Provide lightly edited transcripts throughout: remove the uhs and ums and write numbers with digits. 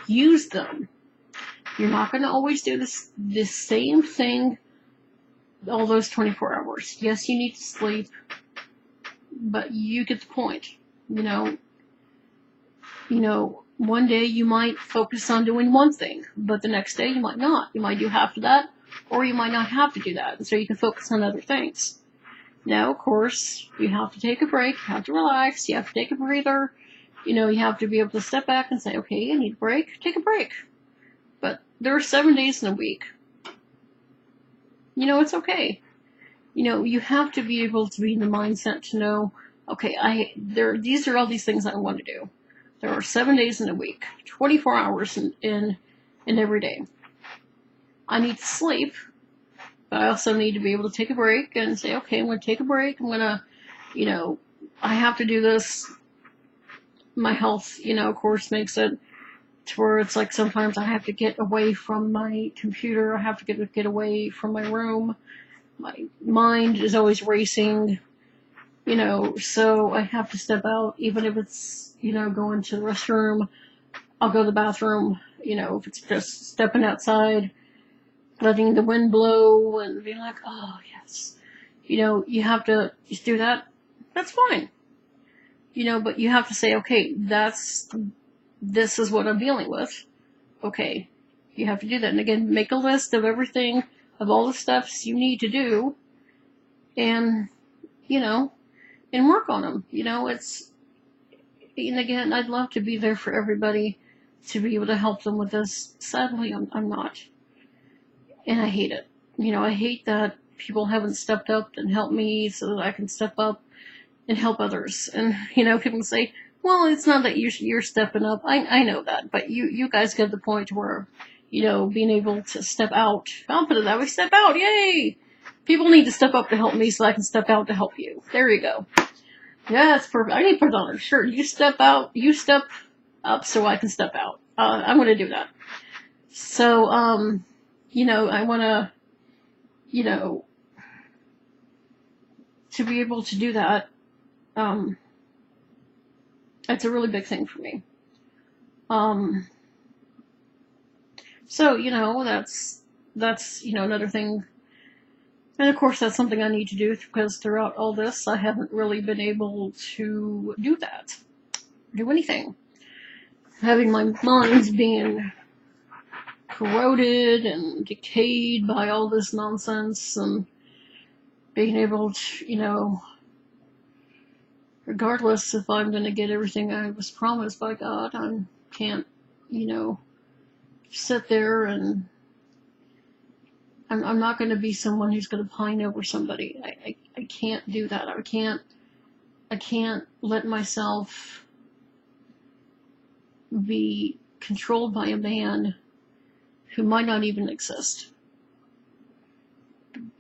use them. You're not going to always do this same thing all those 24 hours. Yes, you need to sleep, but you get the point. You know, one day you might focus on doing one thing, but the next day you might not. You might do half of that, or you might not have to do that, and so you can focus on other things. Now, of course, you have to take a break, you have to relax, you have to take a breather, you have to be able to step back and say, okay, I need a break, take a break. But there are 7 days in a week. It's okay. You have to be able to be in the mindset to know, okay, these are all these things I want to do. There are 7 days in a week, 24 hours in every day. I need to sleep, but I also need to be able to take a break and say, okay, I'm going to take a break. I'm going to, I have to do this. My health, of course, makes it to where it's like sometimes I have to get away from my computer. I have to get away from my room. My mind is always racing, so I have to step out, even if it's, going to the restroom. I'll go to the bathroom, if it's just stepping outside, letting the wind blow and being like, oh, yes. You have to do that. That's fine. But you have to say, okay, this is what I'm dealing with. Okay, you have to do that. And again, make a list of everything, of all the steps you need to do, and, and work on them. And again, I'd love to be there for everybody, to be able to help them with this. Sadly, I'm not. And I hate it. I hate that people haven't stepped up and helped me so that I can step up and help others. And, people say, well, it's not that you're stepping up. I know that, but you guys get the point where, being able to step out. I'll put it that way, step out, yay! People need to step up to help me so I can step out to help you. There you go. Yeah, that's perfect. I need to put it on a shirt. You step out, you step up so I can step out. I'm going to do that. So, I want to, to be able to do that, that's a really big thing for me. So, that's, another thing. And of course, that's something I need to do, because throughout all this, I haven't really been able to do that. Do anything. Having my mind being corroded and decayed by all this nonsense, and being able to, regardless if I'm going to get everything I was promised by God, I can't, sit there and I'm not going to be someone who's going to pine over somebody. I can't do that. I can't let myself be controlled by a man who might not even exist.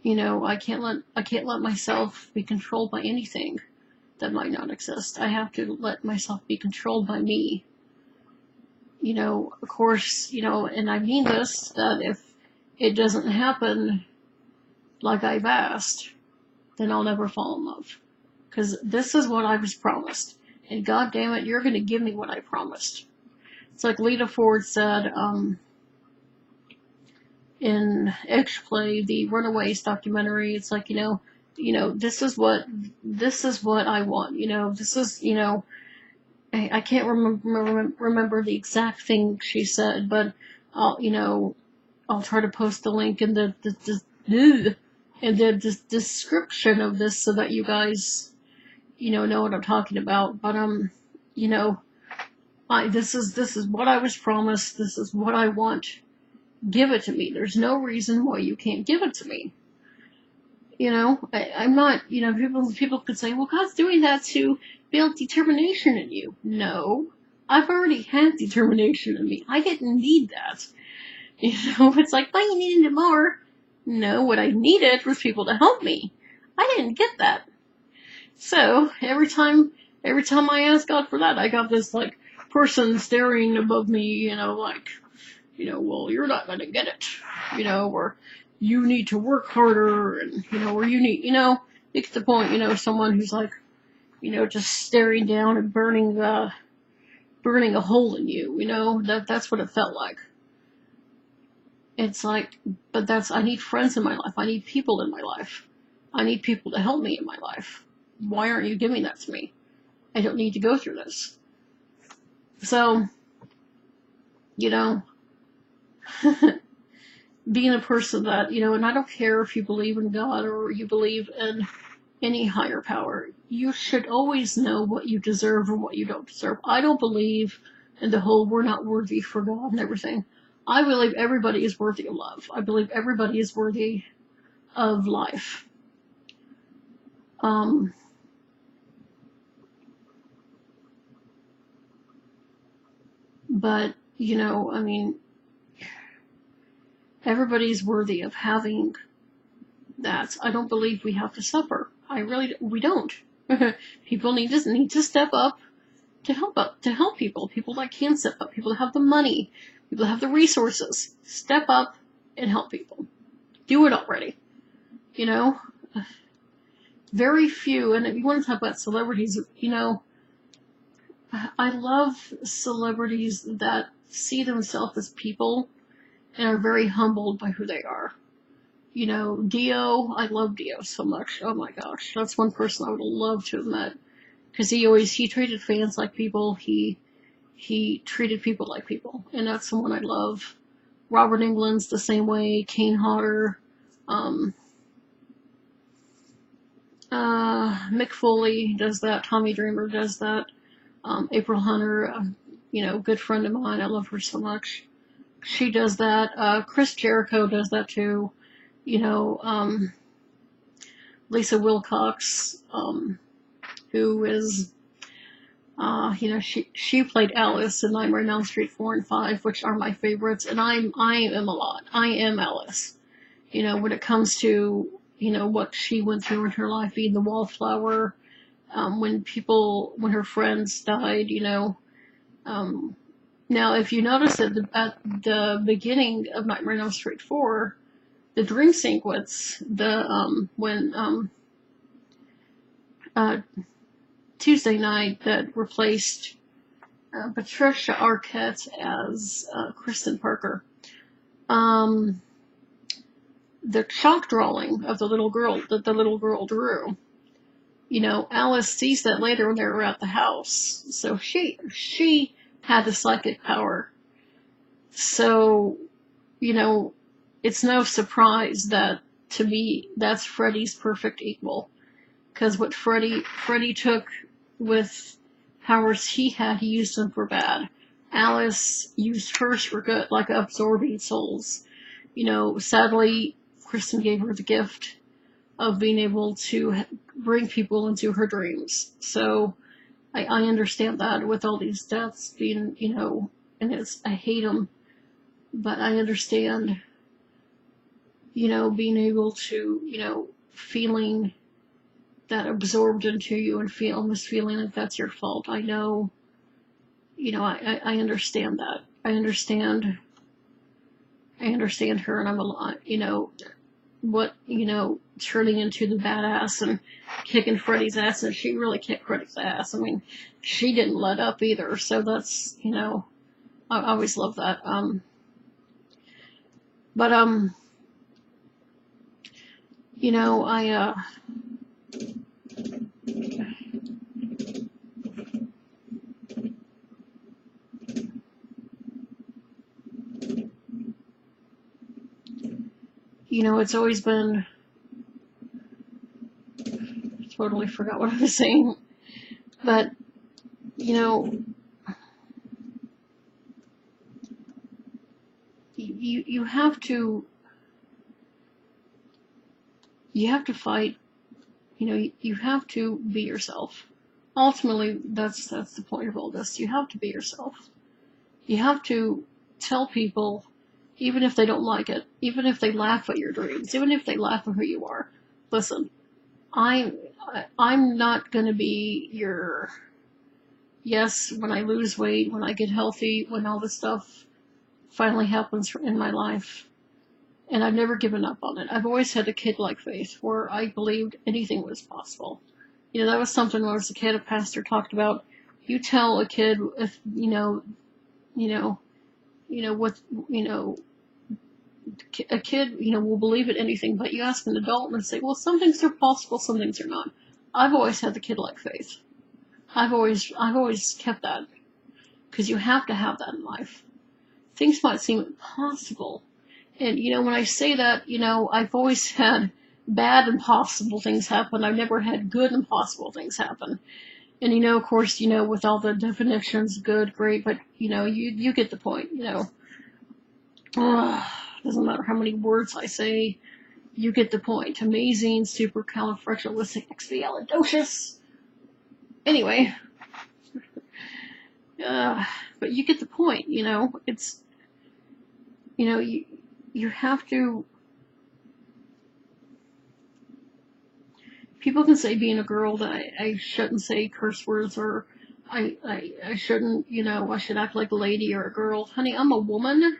I can't let myself be controlled by anything that might not exist. I have to let myself be controlled by me. Of course, and I mean this, that if it doesn't happen like I've asked, then I'll never fall in love. Because this is what I was promised. And God damn it, you're going to give me what I promised. It's like Lita Ford said, in X-Play, the Runaways documentary. It's like, this is what I want. This is, I can't remember the exact thing she said, but I'll try to post the link in the description of this so that you guys, know what I'm talking about. But this is what I was promised. This is what I want. Give it to me. There's no reason why you can't give it to me. I'm not, people could say, well, God's doing that to build determination in you. No, I've already had determination in me. I didn't need that. It's like, well, you needed it more. No, what I needed was people to help me. I didn't get that. So every time I asked God for that, I got this like person staring above me, well, you're not gonna get it, or you need to work harder, and or you need, it's the point, someone who's like, just staring down and burning the burning a hole in you, that's what it felt like. It's like, but I need friends in my life. I need people in my life. I need people to help me in my life. Why aren't you giving that to me? I don't need to go through this. So, being a person that, and I don't care if you believe in God or you believe in any higher power, you should always know what you deserve and what you don't deserve. I don't believe in the whole we're not worthy for God and everything. I believe everybody is worthy of love. I believe everybody is worthy of life. But, everybody's worthy of having that. I don't believe we have to suffer. We don't. People need to step up to help people that can step up, people that have the money, people that have the resources. Step up and help people. Do it already. Very few, and if you want to talk about celebrities, I love celebrities that see themselves as people and are very humbled by who they are. Dio, I love Dio so much. Oh my gosh, that's one person I would love to have met, because he treated fans like people. He treated people like people, and that's someone I love. Robert Englund's the same way. Kane Hodder, Mick Foley does that. Tommy Dreamer does that. April Hunter, good friend of mine. I love her so much. She does that. Chris Jericho does that too. Lisa Wilcox, who is, she played Alice in Nightmare on Elm Street 4 and 5, which are my favorites, and I am a lot. I am Alice. When it comes to, what she went through in her life, being the wallflower, when her friends died, now, if you notice at the beginning of Nightmare on Elm Street 4, the dream sequence, when Tuesday Night that replaced Patricia Arquette as Kristen Parker, the chalk drawing of the little girl that the little girl drew, Alice sees that later when they're at the house. So she had the psychic power. So, it's no surprise that, to me, that's Freddy's perfect equal. Because what Freddy took with powers he had, he used them for bad. Alice used hers for good, like absorbing souls. Sadly, Kristen gave her the gift of being able to bring people into her dreams. So, I understand that with all these deaths being, and I hate them, but I understand, being able to, feeling that absorbed into you and almost feeling like that's your fault. I know, I understand that. I understand her, and I'm a lot, turning into the badass and kicking Freddy's ass, and she really kicked Freddy's ass. I mean, she didn't let up either, so that's, I always love that. It's always been, totally forgot what I was saying, but, you have to fight, you have to be yourself. Ultimately, that's the point of all this. You have to be yourself. You have to tell people, even if they don't like it, even if they laugh at your dreams, even if they laugh at who you are, listen, I'm not going to be your, yes, when I lose weight, when I get healthy, when all this stuff finally happens in my life, and I've never given up on it. I've always had a kid-like faith where I believed anything was possible. That was something when I was a kid, a pastor talked about, You tell a kid if what a kid will believe in anything, but you ask an adult and they say, well, some things are possible, some things are not. I've always had the kid-like faith. I've always kept that, because you have to have that in life. Things might seem impossible, and when I say that, I've always had bad impossible things happen. I've never had good impossible things happen. And of course, with all the definitions, good, great, but you get the point. Doesn't matter how many words I say, you get the point. Amazing, supercalifragilisticexpialidocious. Anyway, but you get the point. It's you have to. People can say being a girl that I shouldn't say curse words, or I shouldn't, I should act like a lady or a girl. Honey, I'm a woman.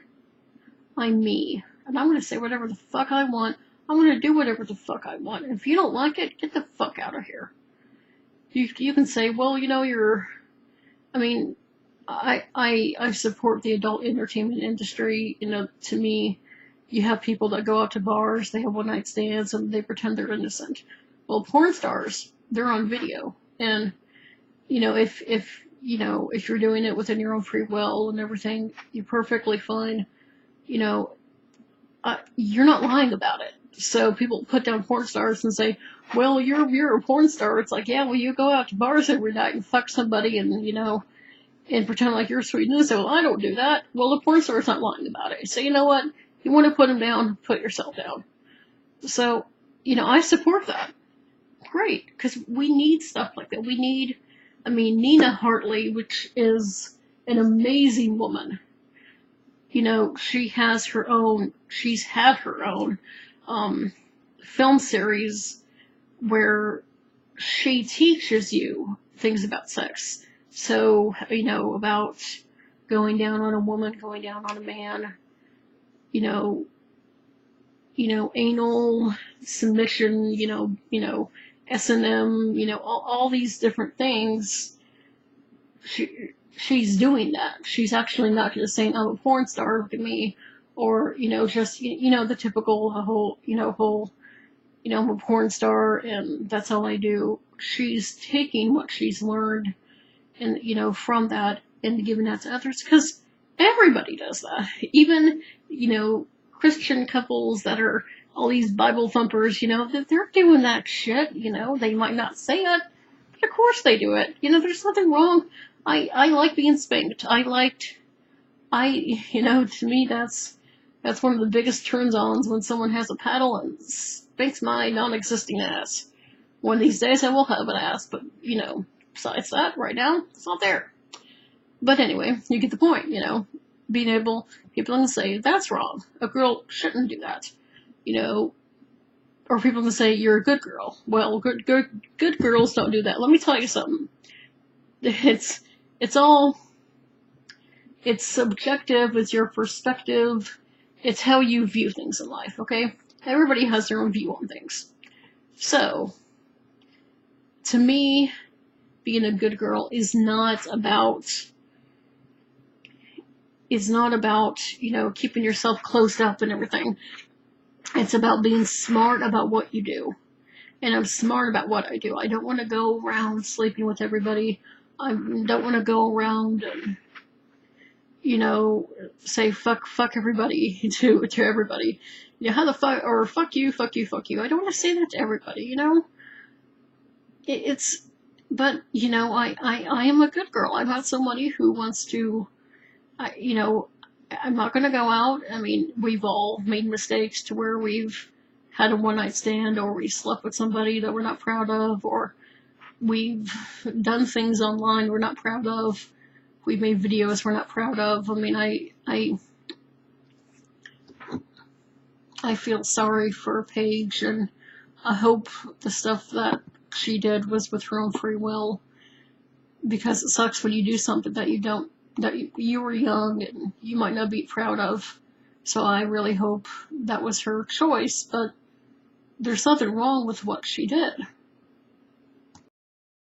I'm me. And I'm going to say whatever the fuck I want. I'm going to do whatever the fuck I want. And if you don't like it, get the fuck out of here. You can say, well, I support the adult entertainment industry. To me, you have people that go out to bars, they have one-night stands, and they pretend they're innocent. Well, porn stars, they're on video. And, if you're doing it within your own free will and everything, you're perfectly fine. You're not lying about it. So people put down porn stars and say, well, you're a porn star. It's like, yeah, well, you go out to bars every night and fuck somebody and, and pretend like you're sweet and innocent. Well, I don't do that. Well, the porn star's not lying about it. So you know what? You want to put them down, put yourself down. So, I support that. Great, because we need stuff like that. We need, Nina Hartley, which is an amazing woman. She's had her own film series where she teaches you things about sex. So, about going down on a woman, going down on a man, anal submission, S&M, all these different things. She's doing that. She's actually not just saying, I'm a porn star, look at me, or, just, the typical I'm a porn star and that's all I do. She's taking what she's learned and, from that and giving that to others, because everybody does that. Even, Christian couples that are all these Bible thumpers, they're doing that shit, they might not say it, but of course they do it. There's nothing wrong. I like being spanked. To me that's one of the biggest turns-ons, when someone has a paddle and spanks my non-existing ass. One of these days I will have an ass, but, besides that, right now, it's not there. But anyway, you get the point, being able, people can say, that's wrong. A girl shouldn't do that. Or people can say, you're a good girl. Well, good girls don't do that. Let me tell you something. It's subjective, it's your perspective, it's how you view things in life, okay? Everybody has their own view on things. So, to me, being a good girl is not about, keeping yourself closed up and everything. It's about being smart about what you do. And I'm smart about what I do. I don't want to go around sleeping with everybody. I don't want to go around and, say fuck everybody to everybody. How the fuck, or fuck you. I don't want to say that to everybody, but, I am a good girl. I'm not somebody who wants to, I'm not going to go out. We've all made mistakes to where we've had a one-night stand, or we slept with somebody that we're not proud of, or we've done things online we're not proud of. We've made videos we're not proud of. I feel sorry for Paige, and I hope the stuff that she did was with her own free will, because it sucks when you do something that you were young and you might not be proud of. So I really hope that was her choice, but there's nothing wrong with what she did.